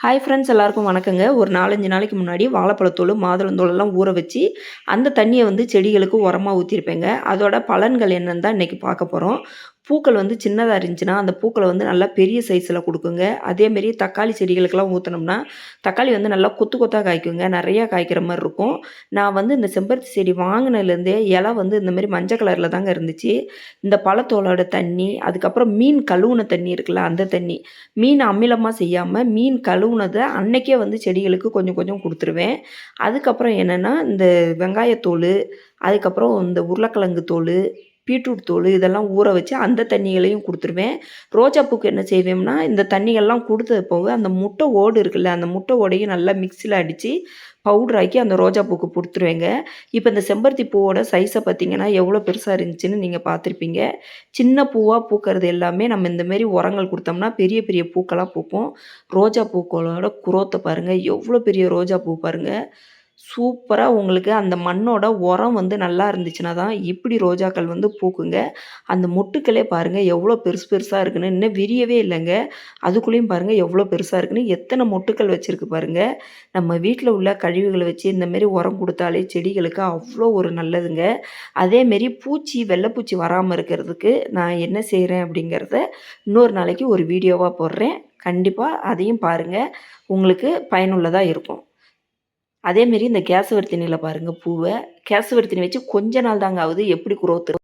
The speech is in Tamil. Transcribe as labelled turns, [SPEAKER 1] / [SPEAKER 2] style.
[SPEAKER 1] ஹாய் ஃப்ரெண்ட்ஸ், எல்லாருக்கும் வணக்கங்க. ஒரு 4, 5 நாளைக்கு முன்னாடி வாழைப்பழத்தோல், மாதுளந்தோலெல்லாம் ஊற வச்சு, அந்த தண்ணிய செடிகளுக்கு உரமா ஊத்தியிருப்பேங்க. அதோட பலன்கள் என்னன்னு தான் இன்னைக்கு பார்க்க போறோம். பூக்கள் சின்னதா இருந்துச்சுன்னா, அந்த பூக்கள நல்லா பெரிய சைஸ்ல குடுக்குங்க. அதேமாரி தக்காளி செடிகளுக்கெல்லாம் ஊத்துனோம்னா, தக்காளி நல்லா கொத்து கொத்தா காய்க்குங்க. நெறையா காய்க்கிற மாரி இருக்கும். நான் இந்த செம்பருத்தி செடி வாங்குனதுலேருந்தே இலை இந்த மாரி மஞ்ச கலர்ல தாங்க இருந்துச்சு. இந்த பழத்தோலோட தண்ணி, அதுக்கப்புறம் மீன் கழுவுன தண்ணி இருக்குல்ல, அந்த தண்ணி. மீன் அமிலமா செய்யாம, மீன் கழுவுனத அன்னைக்கே செடிகளுக்கு கொஞ்சம் கொஞ்சம் குடுத்துருவேன். அதுக்கப்புறம் என்னன்னா, இந்த வெங்காயத்தோலு, அதுக்கப்புறம் இந்த உருளைக்கிழங்கு தோலு, பீட்ரூட் தோலு இதெல்லாம் ஊற வச்சு அந்த தண்ணிகளையும் குடுத்துருவேன். ரோஜா பூக்கு என்ன செய்வேன்னா, இந்த தண்ணிகள்லாம் குடுத்தது போக, அந்த முட்டை ஓடு இருக்குல்ல, அந்த முட்டை ஓடையும் நல்லா மிக்ஸில அடிச்சு பவுடர் ஆக்கி அந்த ரோஜா பூக்கு குடுத்துருவேங்க. இப்ப இந்த செம்பருத்தி பூவோட சைஸ பார்த்தீங்கன்னா, எவ்வளோ பெருசா இருந்துச்சுன்னு நீங்க பார்த்துருப்பீங்க. சின்ன பூவா பூக்கிறது எல்லாமே நம்ம இந்த மாரி உரங்கள் குடுத்தோம்னா, பெரிய பெரிய பூக்களா பூக்கும். ரோஜா பூக்களோட குரோத்த பாருங்க, எவ்வளோ பெரிய ரோஜா பூ பாருங்க. சூப்பரா உங்களுக்கு அந்த மண்ணோட உரம் நல்லா இருந்துச்சுன்னா தான், இப்படி ரோஜாக்கள் பூக்குங்க. அந்த மொட்டுக்களே பாருங்க எவ்வளோ பெருசு பெருசா இருக்குன்னு. இன்னும் விரியவே இல்லங்க. அதுக்குள்ளேயும் பாருங்க எவ்வளோ பெருசா இருக்குன்னு. எத்தன மொட்டுக்கள் வச்சிருக்கு பாருங்க. நம்ம வீட்ல உள்ள கழிவுகள வச்சு இந்த மாரி உரம் குடுத்தாலே செடிகளுக்கு அவ்வளோ ஒரு நல்லதுங்க. அதேமாரி பூச்சி, வெள்ளைப்பூச்சி வராம இருக்கிறதுக்கு நான் என்ன செய்றேன் அப்படிங்கிறத இன்னொரு நாளைக்கு ஒரு வீடியோவா போடுறேன். கண்டிப்பா அதையும் பாருங்க. உங்களுக்கு பயனுள்ளதா இருக்கும். அதேமாரி இந்த கேசவர்த்தினில பாருங்க பூவ. கேசவர்த்தினி வச்சு கொஞ்ச நாள் தாங்க ஆகுது. எப்படி குரோத்